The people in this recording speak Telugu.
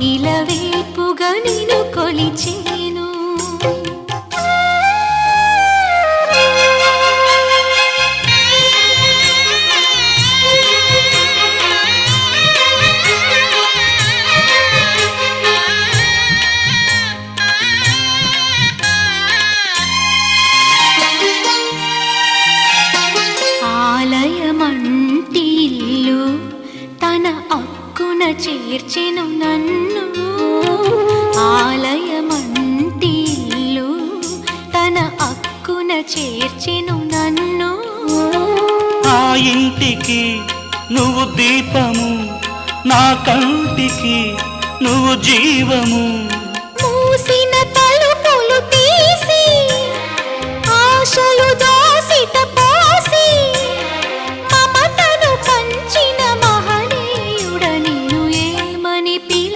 ఇలవేపుగా నిన్ను కొలిచేను. ఆలయమంటి ఇల్లు తన అక్కున చేర్చెను నన్ను. ఆలయమంటి ఇల్లు తన అక్కున చేర్చెను నన్ను. ఆ ఇంటికి నువ్వు దీపము, నా కంటికి నువ్వు జీవము. మూసిన